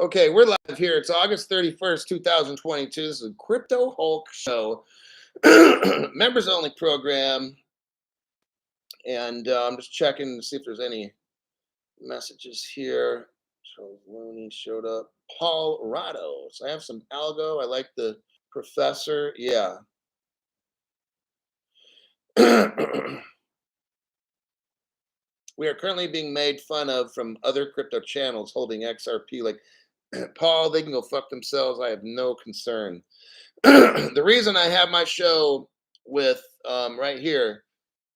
Okay, we're live here. It's August 31st, 2022. This is a Crypto Hulk show, members only program. And I'm just checking to see if there's any messages here. Charles Looney showed up. Paul Rado. So I have some algo. I like the professor. Yeah. We are currently being made fun of from other crypto channels holding XRP. Like, Paul, they can go fuck themselves. I have no concern. The reason I have my show with right here,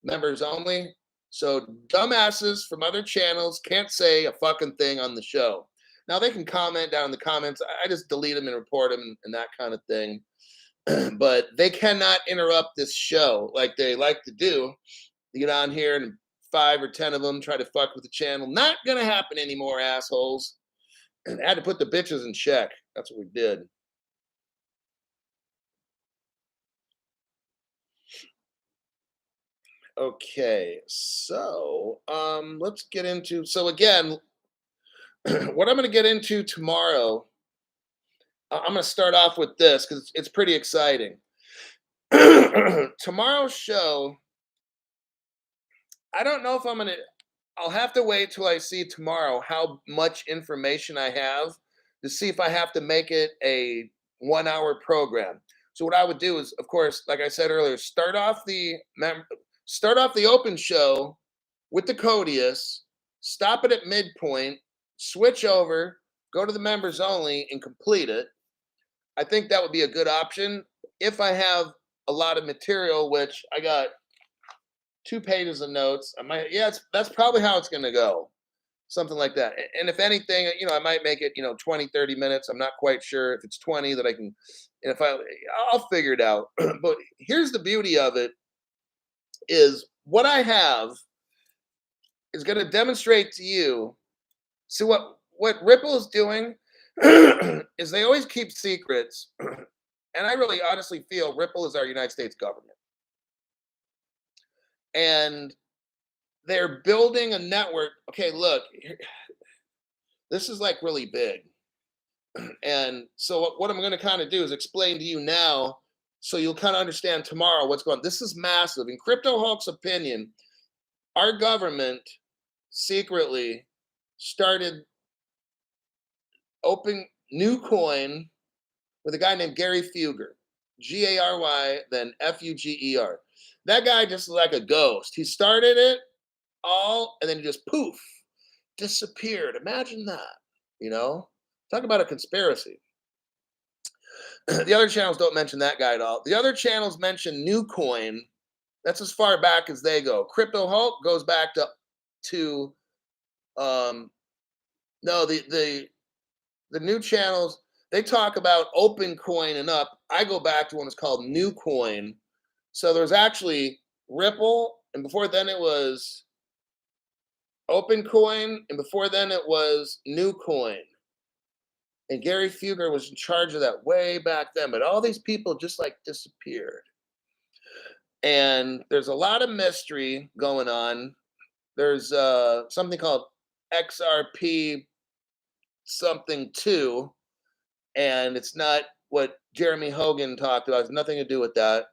members only, so dumbasses from other channels can't say a fucking thing on the show. Now they can comment down in the comments. I just delete them and report them and that kind of thing. But they cannot interrupt this show like they like to do. You get on here and 5 or 10 of them try to fuck with the channel. Not gonna happen anymore, assholes. And I had to put the bitches in check. That's what we did. Okay, so let's get into, so again, what I'm going to get into tomorrow, I'm going to start off with this because it's pretty exciting. Tomorrow's show, I don't know if I'm going to, I'll have to wait till I see tomorrow how much information I have to see if I have to make it a 1 hour program. So what I would do is, of course, like I said earlier, start off the open show with the Codius, stop it at midpoint, switch over, go to the members only, and complete it. I think that would be a good option if I have a lot of material, which I got 2 pages of notes. I might, yeah, that's probably how it's going to go, something like that. And if anything, I might make it, 20, 30 minutes. I'm not quite sure if it's 20 that I can, and if I'll figure it out. But here's the beauty of it is what I have is going to demonstrate to you. See what Ripple is doing is they always keep secrets, and I really honestly feel Ripple is our United States government, and they're building a network. Okay, look, this is like really big, and so what I'm going to kind of do is explain to you now, so you'll kind of understand tomorrow what's going on. This is massive. In Crypto Hulk's opinion, our government secretly started open new coin with a guy named Gary Fuger, Gary, then Fuger. That guy just like a ghost. He started it all and then he just poof, disappeared. Imagine that, Talk about a conspiracy. The other channels don't mention that guy at all. The other channels mention new coin. That's as far back as they go. Crypto Hulk goes back to no, the new channels, they talk about open coin and up. I go back to one that's called new coin. So there's actually Ripple, and before then it was open coin, and before then it was new coin. And Gary Fuger was in charge of that way back then, but all these people just like disappeared. And there's a lot of mystery going on. There's something called XRP something 2, and it's not what Jeremy Hogan talked about. It's nothing to do with that.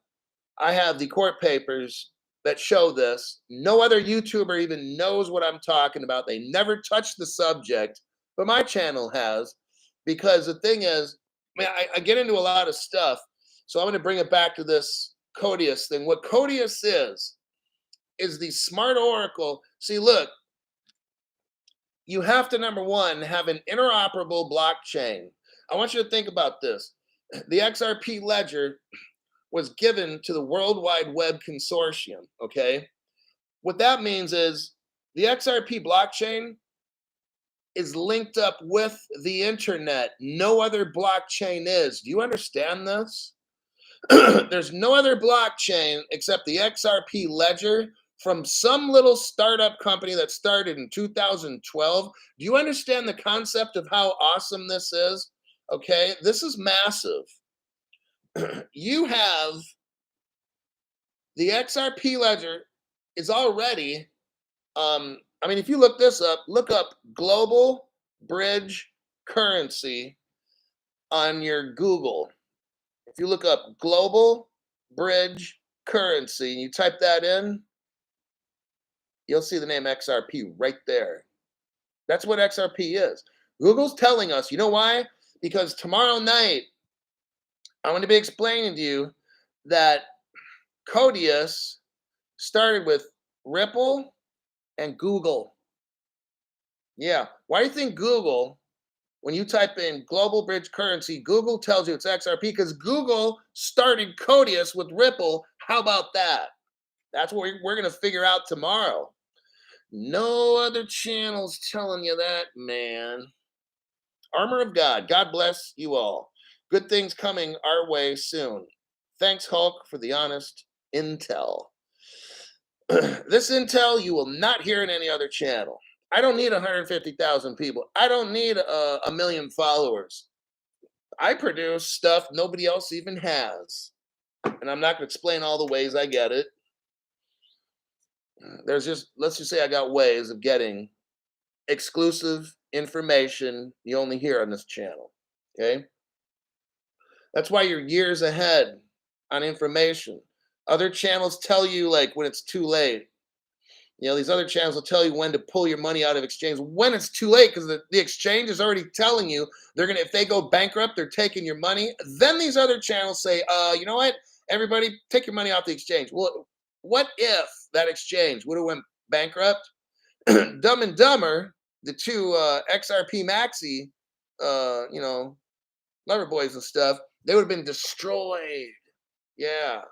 I have the court papers that show this. No other YouTuber even knows what I'm talking about. They never touched the subject, but my channel has, because the thing is, I get into a lot of stuff, so I'm going to bring it back to this Codius thing. What Codius is the smart oracle. See, look, you have to, number one, have an interoperable blockchain. I want you to think about this. The XRP ledger was given to the World Wide Web Consortium, okay? What that means is the XRP blockchain is linked up with the internet. No other blockchain is. Do you understand this? There's no other blockchain except the XRP ledger from some little startup company that started in 2012. Do you understand the concept of how awesome this is? Okay, this is massive. You have the XRP ledger is already, if you look this up, look up Global Bridge currency on your Google. If you look up global bridge currency and you type that in, you'll see the name XRP right there. That's what XRP is. Google's telling us, you know why? Because tomorrow night, I'm going to be explaining to you that Codius started with Ripple and Google. Yeah. Why do you think Google, when you type in global bridge currency, Google tells you it's XRP? Because Google started Codius with Ripple. How about that? That's what we're going to figure out tomorrow. No other channels telling you that, man. Armor of God. God bless you all. Good things coming our way soon. Thanks, Hulk, for the honest intel. This intel you will not hear in any other channel. I don't need 150,000 people. I don't need a million followers. I produce stuff nobody else even has. And I'm not going to explain all the ways I get it. Let's just say I got ways of getting exclusive information you only hear on this channel. Okay? That's why you're years ahead on information. Other channels tell you like when it's too late. You know, these other channels will tell you when to pull your money out of exchange when it's too late, because the exchange is already telling you they're gonna, if they go bankrupt, they're taking your money. Then these other channels say, you know what? Everybody take your money off the exchange. Well, what if that exchange would have went bankrupt? Dumb and Dumber, the two XRP Maxi, lover boys and stuff, they would have been destroyed. Yeah.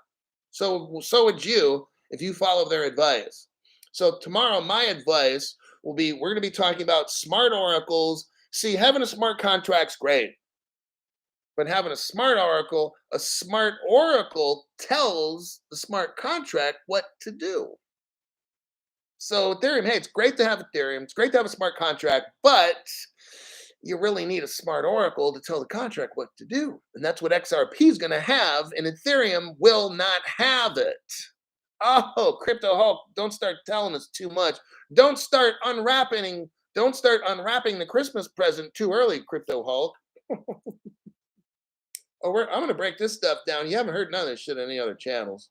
So would you if you follow their advice. So tomorrow, my advice will be, we're going to be talking about smart oracles. See, having a smart contract's great, but having a smart oracle tells the smart contract what to do. So Ethereum, hey, it's great to have Ethereum. It's great to have a smart contract, but you really need a smart oracle to tell the contract what to do. And that's what XRP is going to have, and Ethereum will not have it. Oh, Crypto Hulk, don't start telling us too much. Don't start unwrapping the Christmas present too early, Crypto Hulk. I'm going to break this stuff down. You haven't heard none of this shit on any other channels.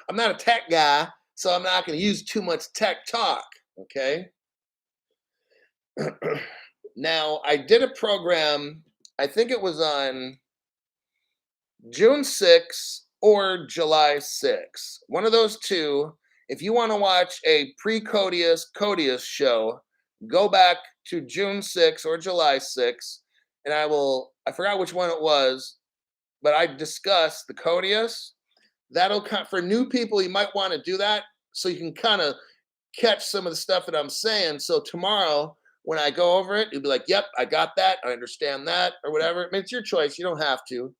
I'm not a tech guy, so I'm not going to use too much tech talk, okay? Now, I did a program, I think it was on June 6th or July 6th. One of those two. If you want to watch a pre-Codius show, go back to June 6th or July 6th, and I forgot which one it was, but I discussed the Codius. That'll, for new people, you might want to do that so you can kind of catch some of the stuff that I'm saying. So tomorrow, when I go over it, you'll be like, yep, I got that. I understand that, or whatever. I mean, it's your choice. You don't have to.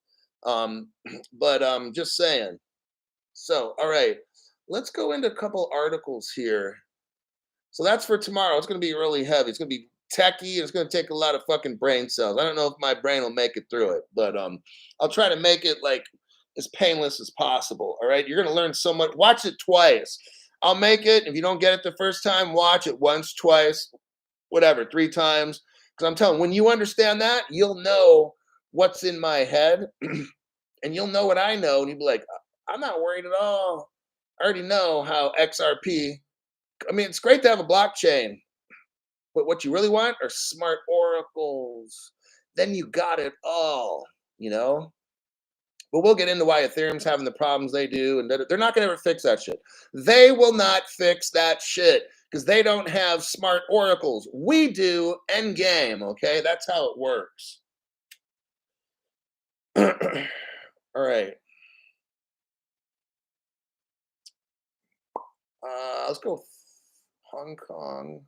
But just saying. So, all right, let's go into a couple articles here. So that's for tomorrow. It's going to be really heavy. It's going to be techie. It's going to take a lot of fucking brain cells. I don't know if my brain will make it through it, but I'll try to make it like as painless as possible. All right, you're going to learn so much. Watch it twice. I'll make it. If you don't get it the first time, watch it once, twice, whatever, 3 times. Because I'm telling you, when you understand that, you'll know what's in my head. And you'll know what I know, and you'll be like, I'm not worried at all. I already know how XRP, I mean, it's great to have a blockchain, but what you really want are smart oracles. Then you got it all, you know? But we'll get into why Ethereum's having the problems they do, and they're not going to ever fix that shit. They will not fix that shit because they don't have smart oracles. We do endgame, okay? That's how it works. All right. Let's go Hong Kong.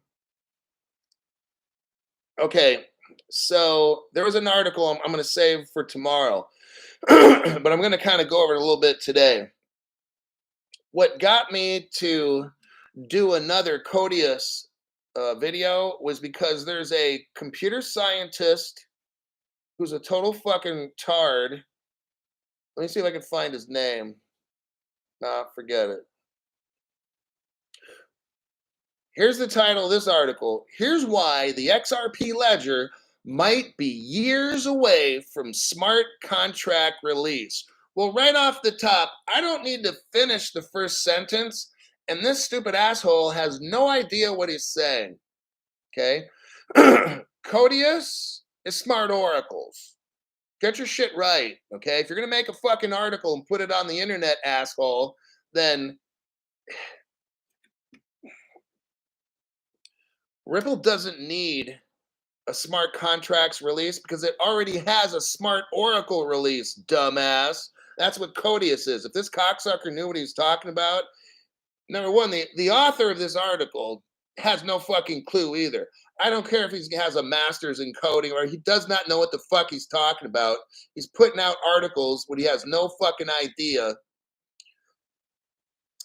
Okay, so there was an article I'm going to save for tomorrow, but I'm going to kind of go over it a little bit today. What got me to do another Codius video was because there's a computer scientist who's a total fucking tard. Let me see if I can find his name. Nah, forget it. Here's the title of this article. Here's why the XRP ledger might be years away from smart contract release. Well, right off the top, I don't need to finish the first sentence, and this stupid asshole has no idea what he's saying. Okay? Codius is smart oracles. Get your shit right, okay? If you're gonna make a fucking article and put it on the internet, asshole, then Ripple doesn't need a smart contracts release because it already has a smart oracle release, dumbass. That's what Codius is. If this cocksucker knew what he was talking about, number one, the author of this article has no fucking clue either. I don't care if he has a master's in coding or he does not know what the fuck he's talking about. He's putting out articles when he has no fucking idea.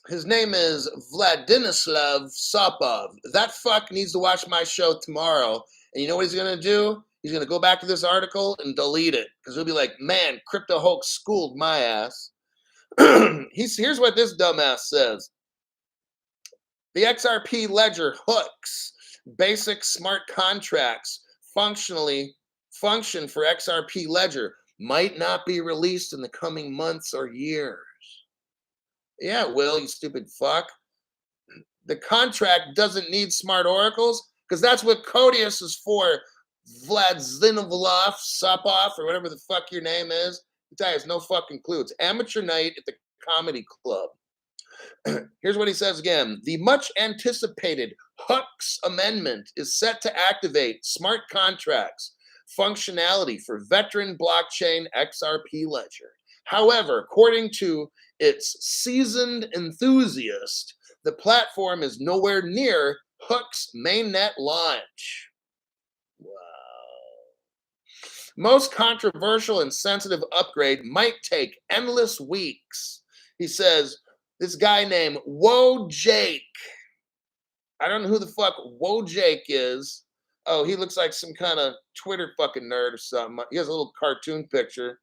His name is Vladislav Sopov. That fuck needs to watch my show tomorrow. And you know what he's going to do? He's going to go back to this article and delete it. Because he'll be like, man, crypto hoax schooled my ass. Here's what this dumbass says. The XRP ledger hooks basic smart contracts function for XRP ledger might not be released in the coming months or years. Yeah, Will, you stupid fuck. The contract doesn't need smart oracles because that's what Codius is for. Vladislav Sopov or whatever the fuck your name is. This guy has no fucking clue. It's amateur night at the comedy club. Here's what he says again. The much anticipated Hooks Amendment is set to activate smart contracts functionality for veteran blockchain XRP ledger. However, according to its seasoned enthusiast, the platform is nowhere near Hook's mainnet launch. Wow. Most controversial and sensitive upgrade might take endless weeks. He says, this guy named Wojake. I don't know who the fuck Wojake is. Oh, he looks like some kind of Twitter fucking nerd or something. He has a little cartoon picture.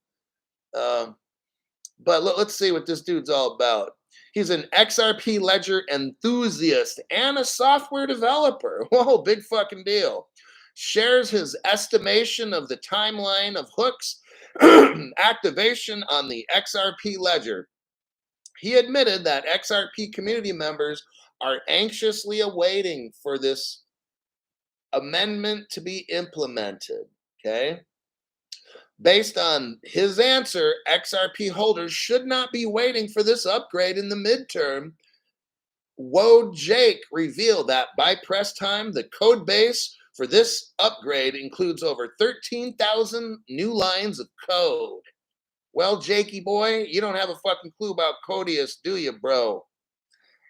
But let's see what this dude's all about. He's an XRP ledger enthusiast and a software developer. Whoa, big fucking deal. Shares his estimation of the timeline of Hook's activation on the XRP ledger. He admitted that XRP community members are anxiously awaiting for this amendment to be implemented. Okay. Based on his answer, XRP holders should not be waiting for this upgrade in the midterm. Wojake revealed that by press time, the code base for this upgrade includes over 13,000 new lines of code. Well, Jakey boy, you don't have a fucking clue about Codius, do you, bro?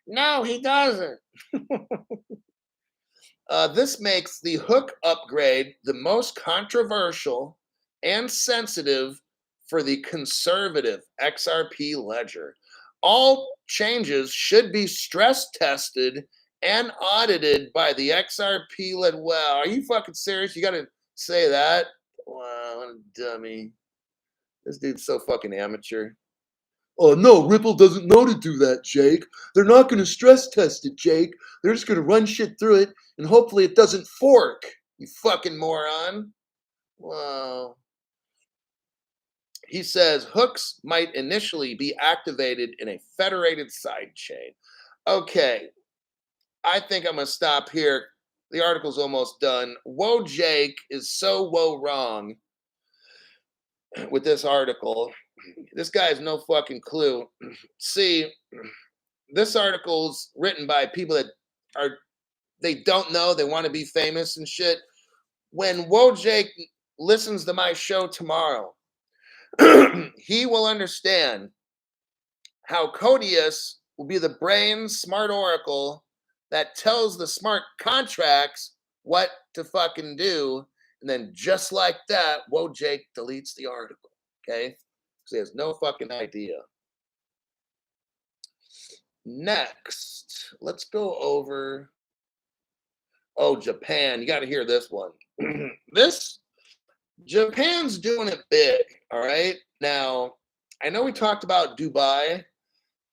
No, he doesn't. This makes the Hook upgrade the most controversial and sensitive for the conservative XRP ledger. All changes should be stress tested and audited by the XRP ledger. Wow, are you fucking serious? You got to say that? Wow, what a dummy. This dude's so fucking amateur. Oh, no, Ripple doesn't know to do that, Jake. They're not going to stress test it, Jake. They're just going to run shit through it, and hopefully it doesn't fork, you fucking moron. Wow. He says hooks might initially be activated in a federated sidechain. Okay, I think I'm going to stop here. The article's almost done. Wojake is so wrong with this article. This guy has no fucking clue. See, this article's written by people that they don't know, they want to be famous and shit. When Wojake listens to my show tomorrow, he will understand how Codius will be the brain smart oracle that tells the smart contracts what to fucking do. And then just like that, Wojake deletes the article. Okay? Because he has no fucking idea. Next, let's go over. Oh, Japan. You got to hear this one. Japan's doing it big. All right. Now, I know we talked about Dubai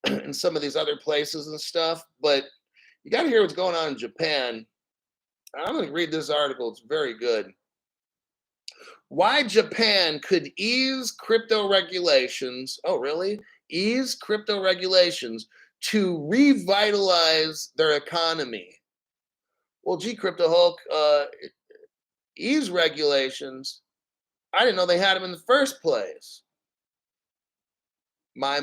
and some of these other places and stuff, but you got to hear what's going on in Japan. I'm going to read this article. It's very good. Why Japan could ease crypto regulations. Oh, really? Ease crypto regulations to revitalize their economy. Well, gee, Crypto Hulk, ease regulations. I didn't know they had them in the first place. My.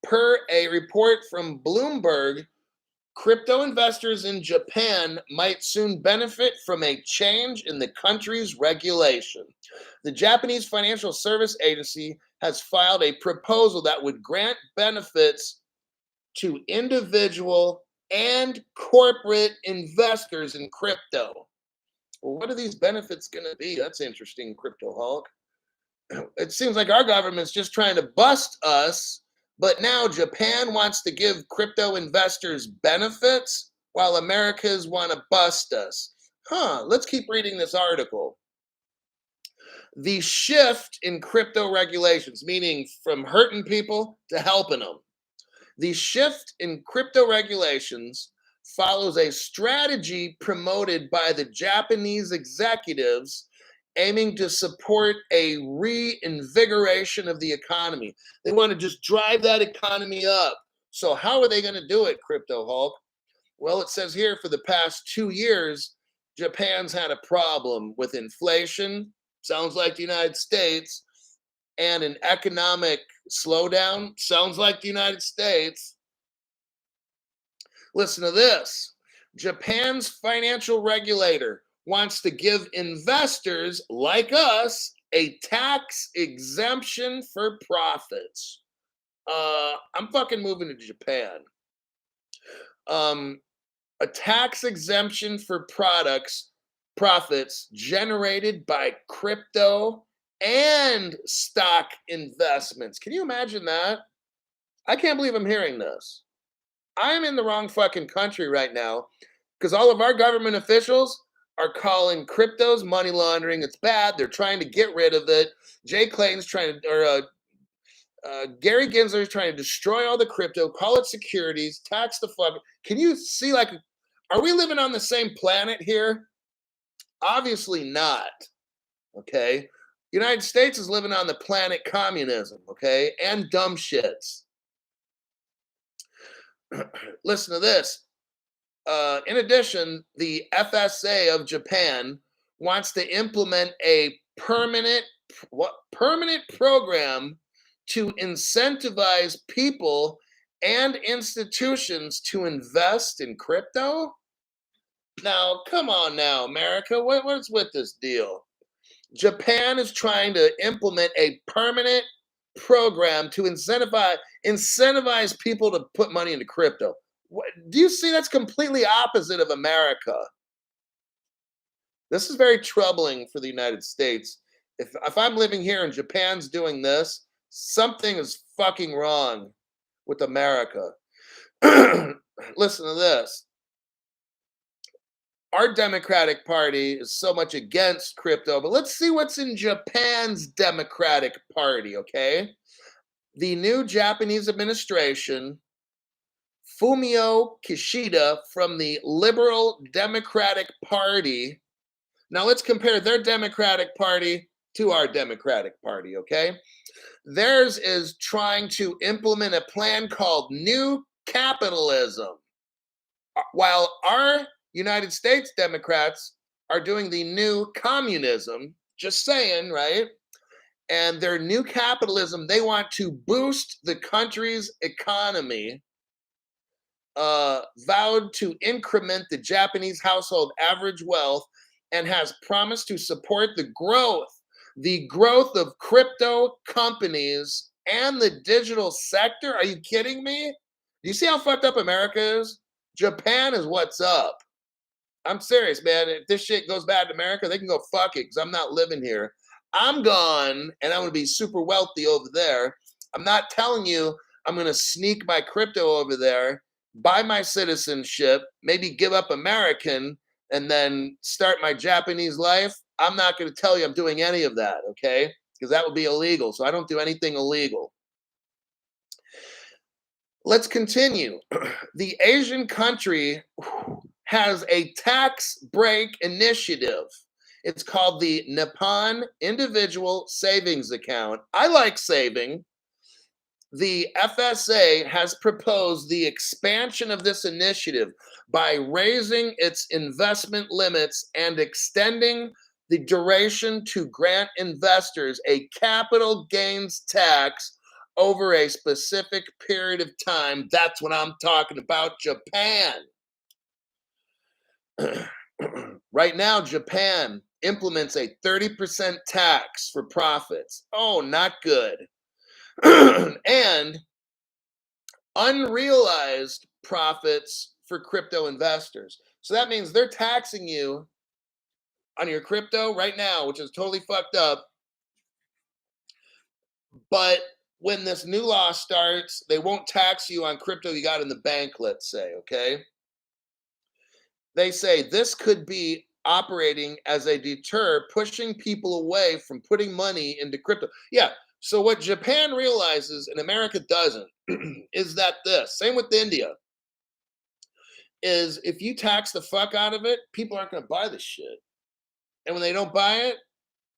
Per a report from Bloomberg, crypto investors in Japan might soon benefit from a change in the country's regulation. The Japanese Financial Service Agency has filed a proposal that would grant benefits to individual and corporate investors in crypto. Well, what are these benefits going to be? That's interesting, Crypto Hulk. It seems like our government's just trying to bust us, but now Japan wants to give crypto investors benefits while Americans want to bust us. Let's keep reading this article. The shift in crypto regulations, meaning from hurting people to helping them. The shift in crypto regulations follows a strategy promoted by the Japanese executives aiming to support a reinvigoration of the economy. They want to just drive that economy up. So how are they going to do it, Crypto Hulk? Well, it says here for the past 2 years, Japan's had a problem with inflation, sounds like the United States, and an economic slowdown, sounds like the United States. Listen to this. Japan's financial regulator wants to give investors like us a tax exemption for profits. I'm fucking moving to Japan. A tax exemption for profits generated by crypto and stock investments. Can you imagine that? I can't believe I'm hearing this. I'm in the wrong fucking country right now because all of our government officials are calling cryptos money laundering. It's bad. They're trying to get rid of it. Jay Clayton's trying to, Gary Gensler's trying to destroy all the crypto, call it securities, tax the fuck. Can you see, like, are we living on the same planet here? Obviously not. Okay. United States is living on the planet communism, okay, and dumb shits. Listen to this. In addition, the FSA of Japan wants to implement a permanent program to incentivize people and institutions to invest in crypto. Now, come on now, America. What's with this deal? Japan is trying to implement a permanent program to incentivize people to put money into crypto. Do you see that's completely opposite of America? This is very troubling for the United States. If I'm living here and Japan's doing this, something is fucking wrong with America. Listen to this. Our Democratic Party is so much against crypto, but let's see what's in Japan's Democratic Party, okay? The new Japanese administration, Fumio Kishida from the Liberal Democratic Party. Now let's compare their Democratic Party to our Democratic Party, okay? Theirs is trying to implement a plan called New Capitalism, while our United States Democrats are doing the New Communism, just saying, right? And their New Capitalism, they want to boost the country's economy, vowed to increment the Japanese household average wealth, and has promised to support the growth of crypto companies and the digital sector. Are you kidding me? Do you see how fucked up America is? Japan is what's up. I'm serious, man. If this shit goes bad in America, they can go fuck it because I'm not living here. I'm gone and I'm going to be super wealthy over there. I'm not telling you I'm going to sneak my crypto over there, buy my citizenship, maybe give up American, and then start my Japanese life. I'm not going to tell you I'm doing any of that, okay? Because that would be illegal. So I don't do anything illegal. Let's continue. The Asian country has a tax break initiative. It's called the Nippon Individual Savings Account. I like saving. The FSA has proposed the expansion of this initiative by raising its investment limits and extending the duration to grant investors a capital gains tax over a specific period of time. That's what I'm talking about, Japan. Right now, Japan implements a 30% tax for profits. Oh, not good. And unrealized profits for crypto investors. So that means they're taxing you on your crypto right now, which is totally fucked up. But when this new law starts, they won't tax you on crypto you got in the bank, let's say, okay? They say this could be operating as a deter, pushing people away from putting money into crypto. Yeah. So what Japan realizes and America doesn't is that this, same with India, is if you tax the fuck out of it, people aren't going to buy this shit. And when they don't buy it,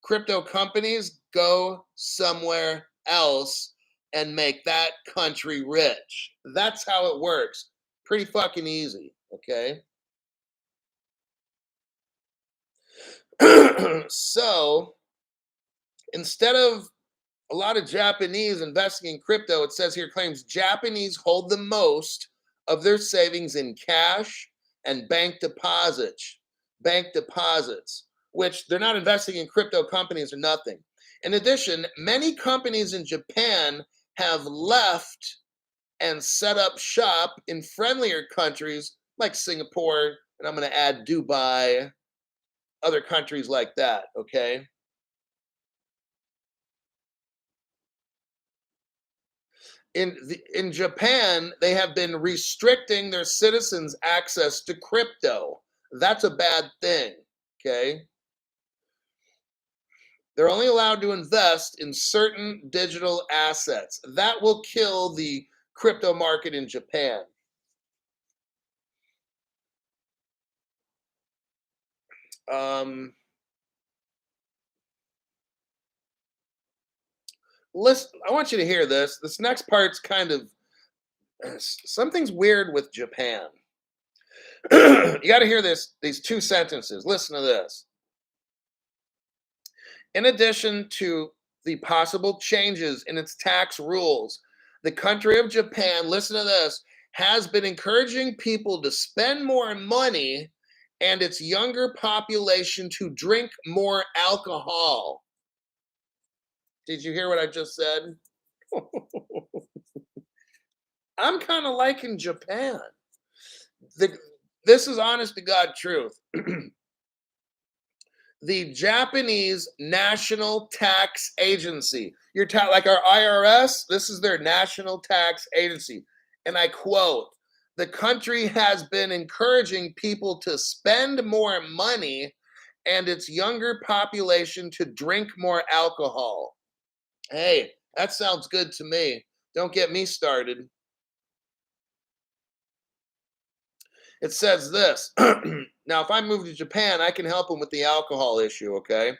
crypto companies go somewhere else and make that country rich. That's how it works. Pretty fucking easy, okay? So instead of a lot of Japanese investing in crypto, it says here claims Japanese hold the most of their savings in cash and bank deposits, which they're not investing in crypto companies or nothing. In addition, many companies in Japan have left and set up shop in friendlier countries like Singapore, and I'm going to add Dubai, other countries like that, okay? In Japan, they have been restricting their citizens' access to crypto. That's a bad thing, okay? They're only allowed to invest in certain digital assets. That will kill the crypto market in Japan. Listen, I want you to hear this. This next part's kind of something's weird with Japan. You got to hear this. These two sentences. Listen to this. In addition to the possible changes in its tax rules, the country of Japan, listen to this, has been encouraging people to spend more money and its younger population to drink more alcohol. Did you hear what I just said? I'm kind of liking Japan. This is honest to God truth. The Japanese National Tax Agency. Like our IRS, this is their national tax agency. And I quote, the country has been encouraging people to spend more money and its younger population to drink more alcohol. Hey, that sounds good to me. Don't get me started. It says this. Now, if I move to Japan, I can help them with the alcohol issue, okay?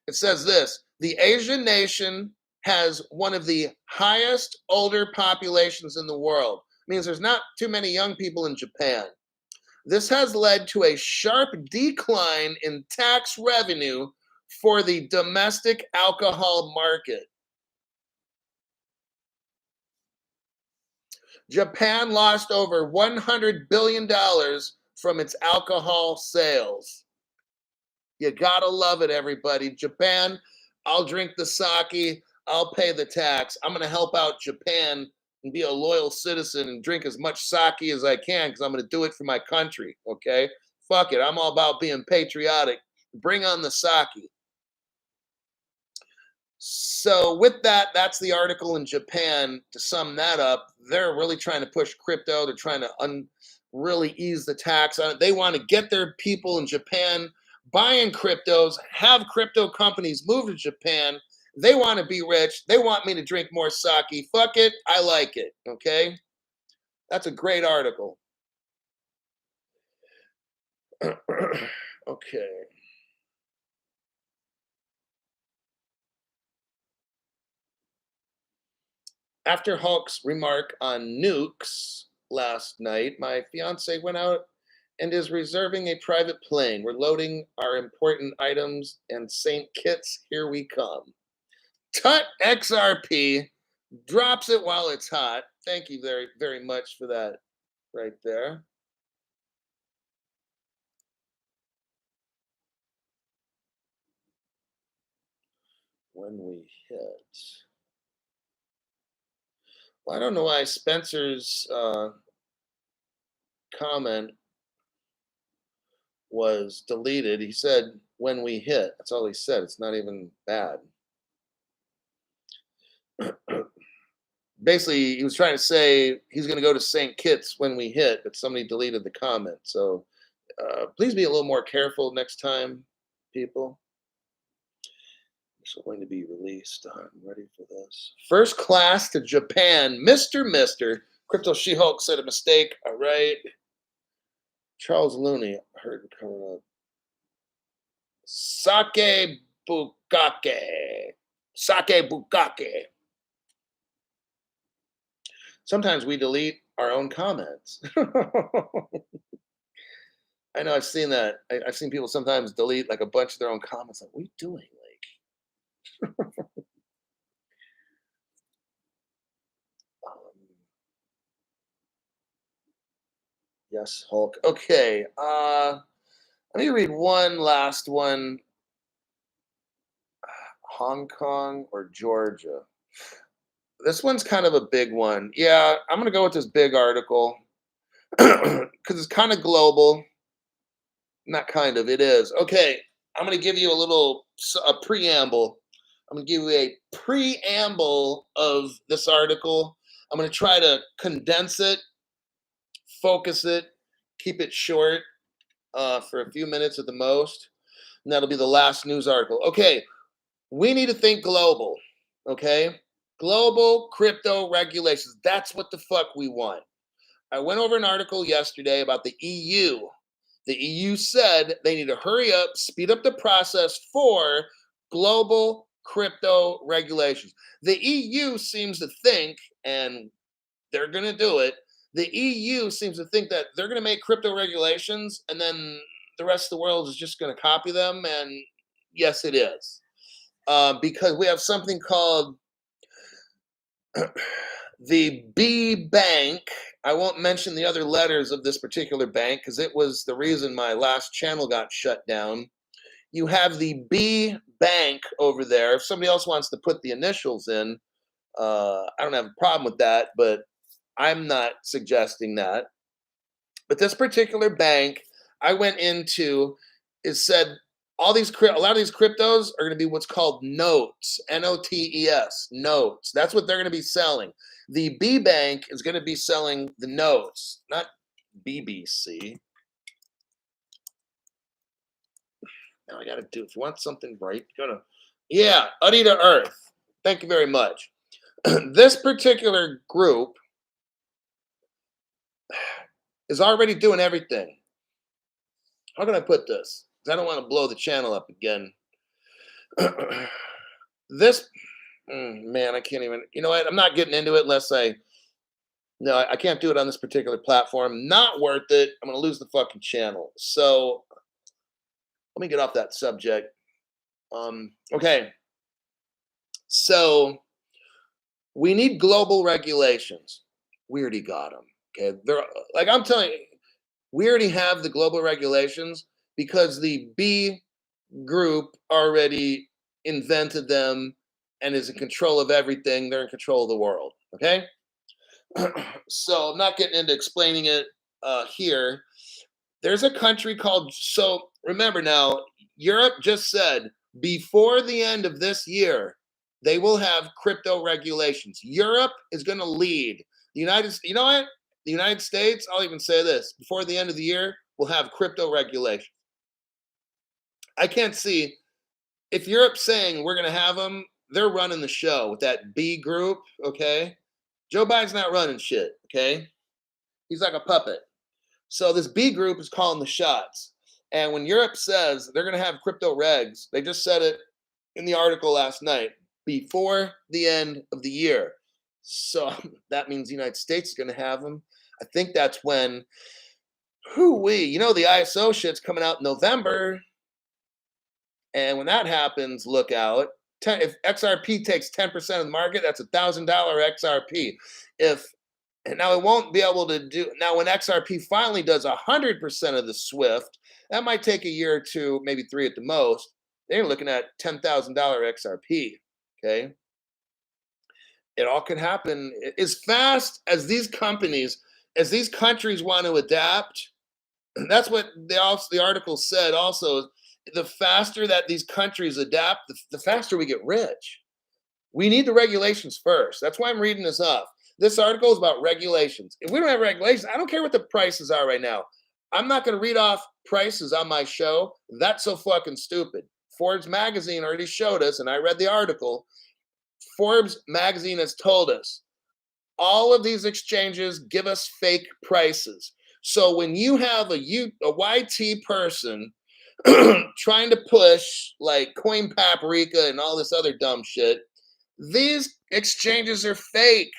It says this. The Asian nation has one of the highest older populations in the world. It means there's not too many young people in Japan. This has led to a sharp decline in tax revenue for the domestic alcohol market. Japan lost over $100 billion from its alcohol sales. You gotta love it, everybody. Japan, I'll drink the sake, I'll pay the tax. I'm gonna help out Japan and be a loyal citizen and drink as much sake as I can because I'm gonna do it for my country. Okay? Fuck it. I'm all about being patriotic. Bring on the sake. So with that, that's the article in Japan. To sum that up, they're really trying to push crypto. They're trying to really ease the tax on it. They want to get their people in Japan buying cryptos, have crypto companies move to Japan. They want to be rich. They want me to drink more sake. Fuck it. I like it. Okay? That's a great article. Okay. After Hulk's remark on nukes last night, my fiance went out and is reserving a private plane. We're loading our important items and St. Kitts, here we come. Tut XRP drops it while it's hot. Thank you very, very much for that right there. When we hit. Well, I don't know why Spencer's comment was deleted. He said when we hit. That's all he said. It's not even bad. Basically, he was trying to say he's going to go to St. Kitts when we hit, but somebody deleted the comment. So please be a little more careful next time, people. It's going to be released. I'm ready for this. First class to Japan. Mr. Crypto She-Hulk said a mistake. All right. Charles Looney, I heard coming up. Sake Bukake. Sake Bukake. Sometimes we delete our own comments. I know I've seen that. I've seen people sometimes delete like a bunch of their own comments. Like, what are you doing? Like, yes, Hulk. Okay. Let me read one last one. Hong Kong or Georgia? This one's kind of a big one. Yeah, I'm gonna go with this big article because it's kind of global. Not kind of, it is. Okay, I'm gonna give you a preamble. I'm gonna give you a preamble of this article. I'm gonna try to condense it, focus it, keep it short for a few minutes at the most, and that'll be the last news article. Okay, we need to think global. Okay, global crypto regulations. That's what the fuck we want. I went over an article yesterday about the EU. The EU said they need to hurry up, speed up the process for global crypto regulations. The EU seems to think, and they're going to do it, the EU seems to think that they're going to make crypto regulations and then the rest of the world is just going to copy them. And yes, it is. Because we have something called the B Bank. I won't mention the other letters of this particular bank because it was the reason my last channel got shut down. You have the B Bank over there. If somebody else wants to put the initials in, I don't have a problem with that, but I'm not suggesting that. But this particular bank I went into, it said a lot of these cryptos are going to be what's called notes, NOTES, notes. That's what they're going to be selling. The B Bank is going to be selling the notes, not BBC. Now I got to do, if you want something right, yeah, Uddy to Earth. Thank you very much. This particular group is already doing everything. How can I put this? I don't want to blow the channel up again. Man, I can't even, you know what? I'm not getting into it unless I can't do it on this particular platform. Not worth it. I'm going to lose the fucking channel. So let me get off that subject. Okay. So we need global regulations. We already got them. Okay. They're like, I'm telling you, we already have the global regulations because the B group already invented them and is in control of everything. They're in control of the world. Okay. So I'm not getting into explaining it here. There's a country called, so remember now, Europe just said before the end of this year, they will have crypto regulations. Europe is going to lead. You know what? The United States, I'll even say this, before the end of the year, we'll have crypto regulations. I can't see, if Europe's saying we're going to have them, they're running the show with that B group, okay? Joe Biden's not running shit, okay? He's like a puppet. So this B group is calling the shots. And when Europe says they're going to have crypto regs, they just said it in the article last night, before the end of the year. So that means the United States is going to have them. I think that's when, the ISO shit's coming out in November. And when that happens, look out. If XRP takes 10% of the market, that's $1,000 XRP. And now it won't be able to do, now when XRP finally does 100% of the SWIFT, that might take a year or two, maybe 3 at the most. They're looking at $10,000 XRP, okay? It all can happen as fast as these companies, as these countries want to adapt. That's what the article said also. The faster that these countries adapt, the faster we get rich. We need the regulations first. That's why I'm reading this off. This article is about regulations. If we don't have regulations, I don't care what the prices are right now. I'm not going to read off prices on my show. That's so fucking stupid. Forbes magazine already showed us, and I read the article. Forbes magazine has told us all of these exchanges give us fake prices. So when you have a YT person trying to push like Coin Paprika and all this other dumb shit, these exchanges are fake.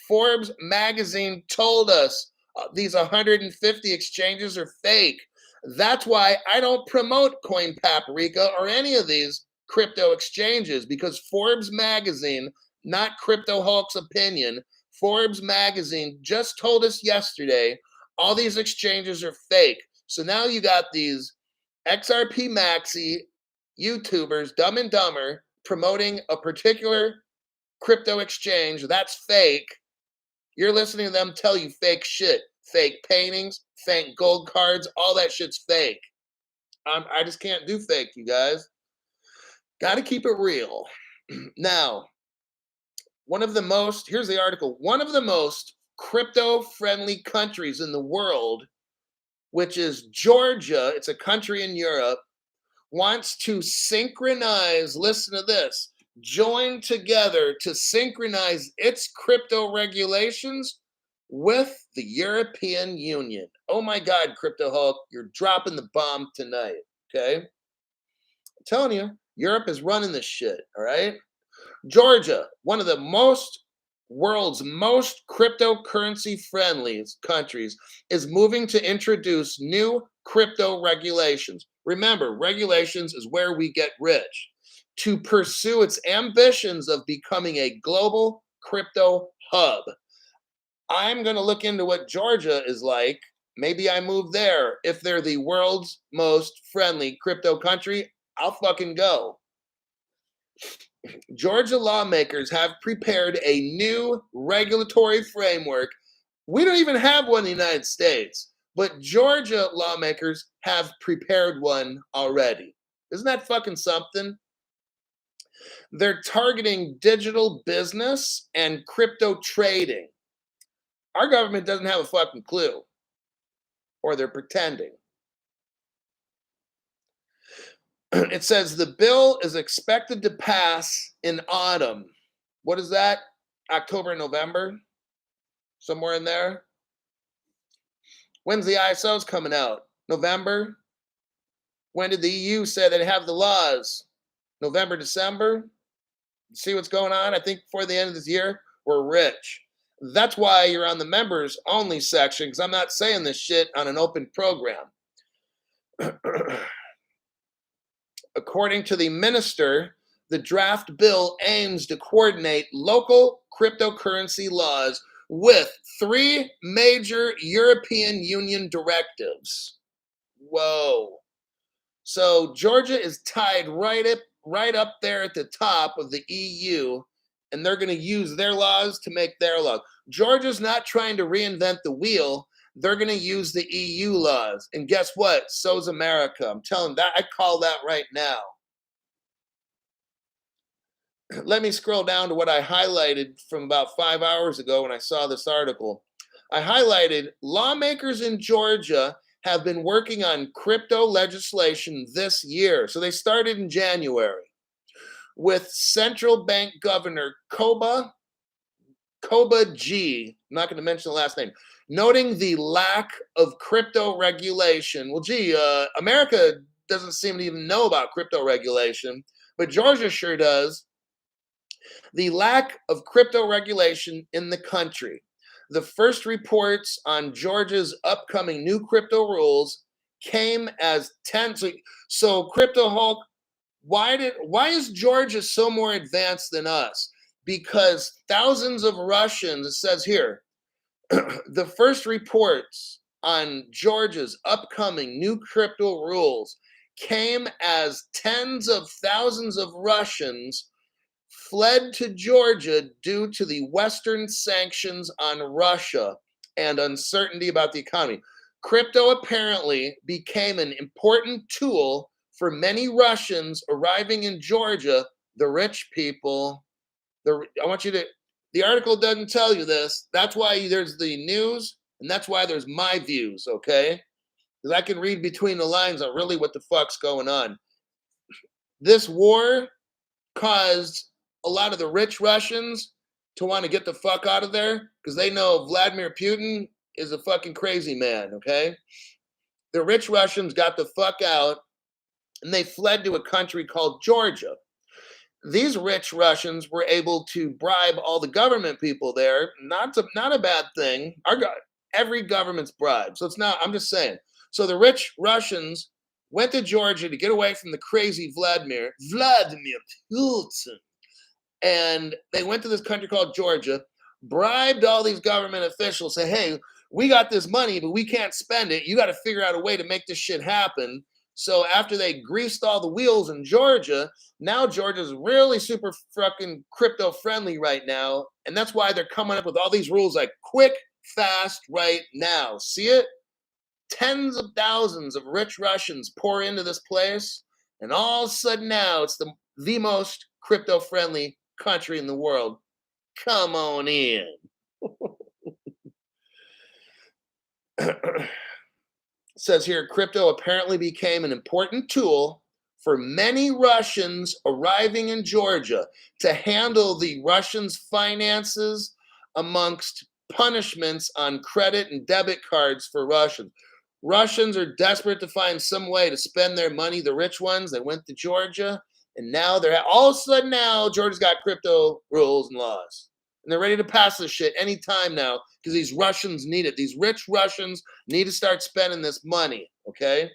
Forbes magazine told us these 150 exchanges are fake. That's why I don't promote Coin Paprika or any of these crypto exchanges, because Forbes magazine, not Crypto Hulk's opinion, Forbes magazine just told us yesterday all these exchanges are fake. So now you got these XRP Maxi YouTubers, Dumb and Dumber, promoting a particular crypto exchange that's fake. You're listening to them tell you fake shit, fake paintings, fake gold cards, all that shit's fake. I just can't do fake, you guys. Got to keep it real. Now, here's the article, one of the most crypto-friendly countries in the world, which is Georgia, it's a country in Europe, wants to synchronize, listen to this, join together to synchronize its crypto regulations with the European Union. Oh my God, Crypto Hulk, you're dropping the bomb tonight, okay? I'm telling you, Europe is running this shit, all right? Georgia, one of the world's most cryptocurrency friendly countries, is moving to introduce new crypto regulations. Remember, regulations is where we get rich. To pursue its ambitions of becoming a global crypto hub. I'm going to look into what Georgia is like. Maybe I move there. If they're the world's most friendly crypto country, I'll fucking go. Georgia lawmakers have prepared a new regulatory framework. We don't even have one in the United States, but Georgia lawmakers have prepared one already. Isn't that fucking something? They're targeting digital business and crypto trading. Our government doesn't have a fucking clue, or they're pretending. It says the bill is expected to pass in autumn. What is that? October, November? Somewhere in there? When's the ISOs coming out? November? When did the EU say they have the laws? November, December? See what's going on? I think before the end of this year, we're rich. That's why you're on the members only section, because I'm not saying this shit on an open program. According to the minister, the draft bill aims to coordinate local cryptocurrency laws with 3 major European Union directives. Whoa. So Georgia is tied right up there at the top of the EU, and they're going to use their laws to make their laws. Georgia's not trying to reinvent the wheel. They're going to use the EU laws. And guess what? So's America. I'm telling that. I call that right now. Let me scroll down to what I highlighted from about 5 hours ago when I saw this article. I highlighted lawmakers in Georgia have been working on crypto legislation this year. So they started in January with central bank governor Koba G. I'm not going to mention the last name. Noting the lack of crypto regulation. Well, America doesn't seem to even know about crypto regulation, but Georgia sure does. The lack of crypto regulation in the country. The first reports on Georgia's upcoming new crypto rules came as 10. So Crypto Hulk, why is Georgia so more advanced than us? Because thousands of Russians, it says here, the first reports on Georgia's upcoming new crypto rules came as tens of thousands of Russians fled to Georgia due to the Western sanctions on Russia and uncertainty about the economy. Crypto apparently became an important tool for many Russians arriving in Georgia, the rich people. I want you to, the article doesn't tell you this. That's why there's the news, and that's why there's my views, okay? Because I can read between the lines on really what the fuck's going on. This war caused a lot of the rich Russians to want to get the fuck out of there because they know Vladimir Putin is a fucking crazy man, okay? The rich Russians got the fuck out and they fled to a country called Georgia. These rich Russians were able to bribe all the government people there. Not a bad thing. Every government's bribed. So it's not, I'm just saying. So the rich Russians went to Georgia to get away from the crazy Vladimir Putin. And they went to this country called Georgia, bribed all these government officials, say, hey, we got this money, but we can't spend it. You got to figure out a way to make this shit happen. So after they greased all the wheels in Georgia, now Georgia's really super fucking crypto friendly right now. And that's why they're coming up with all these rules like quick, fast, right now. See it? Tens of thousands of rich Russians pour into this place. And all of a sudden now it's the most crypto friendly country in the world. Come on in. It says here, crypto apparently became an important tool for many Russians arriving in Georgia to handle the Russians' finances amongst punishments on credit and debit cards for Russians. Russians are desperate to find some way to spend their money, the rich ones. They went to Georgia, and now they're all of a sudden now Georgia's got crypto rules and laws. And they're ready to pass this shit anytime now because these Russians need it. These rich Russians need to start spending this money, okay?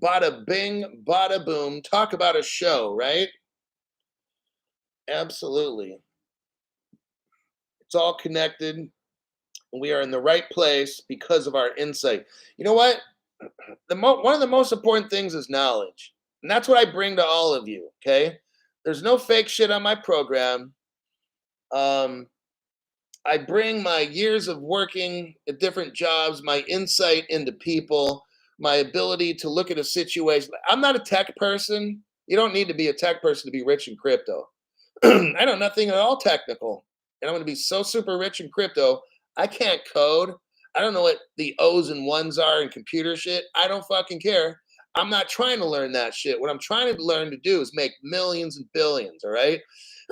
Bada bing, bada boom. Talk about a show, right? Absolutely. It's all connected. And we are in the right place because of our insight. You know what? One of the most important things is knowledge. And that's what I bring to all of you, okay? There's no fake shit on my program. I bring my years of working at different jobs, my insight into people, my ability to look at a situation. I'm not a tech person. You don't need to be a tech person to be rich in crypto. I know nothing at all technical. And I'm going to be so super rich in crypto. I can't code. I don't know what the O's and ones are in computer shit. I don't fucking care. I'm not trying to learn that shit. What I'm trying to learn to do is make millions and billions, all right?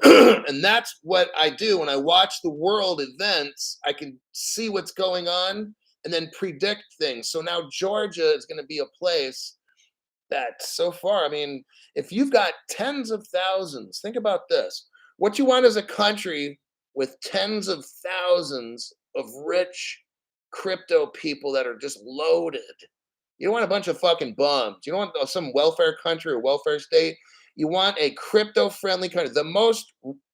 And that's what I do when I watch the world events. I can see what's going on and then predict things. So now Georgia is going to be a place that so far, I mean, if you've got tens of thousands, think about this. What you want is a country with tens of thousands of rich crypto people that are just loaded. You don't want a bunch of fucking bums. You don't want some welfare country or welfare state. You want a crypto-friendly country. The most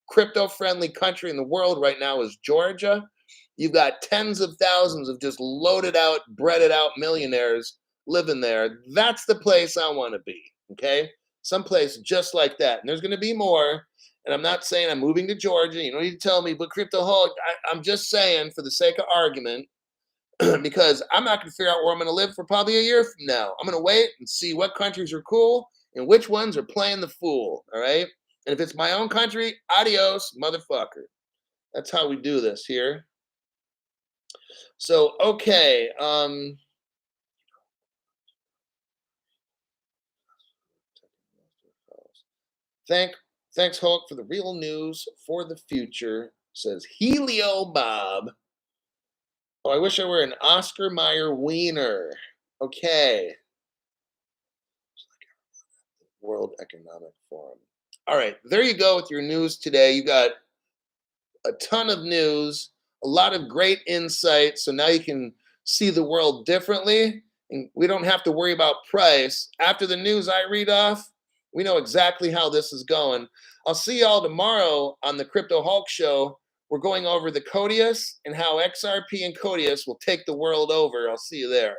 crypto-friendly country in the world right now is Georgia. You've got tens of thousands of just loaded out, breaded out millionaires living there. That's the place I want to be, okay? Someplace just like that. And there's going to be more. And I'm not saying I'm moving to Georgia. You don't need to tell me, but Crypto Hulk, I'm just saying for the sake of argument, because I'm not going to figure out where I'm going to live for probably a year from now. I'm going to wait and see what countries are cool and which ones are playing the fool, all right? And if it's my own country, adios, motherfucker. That's how we do this here. So, okay. Thanks, Hulk, for the real news for the future, says Helio Bob. Oh, I wish I were an Oscar Mayer wiener. Okay. World Economic Forum. All right, there you go with your news today. You got a ton of news, a lot of great insight. So now you can see the world differently. And we don't have to worry about price. After the news I read off, we know exactly how this is going. I'll see y'all tomorrow on the Crypto Hulk Show. We're going over the Codius and how XRP and Codius will take the world over. I'll see you there.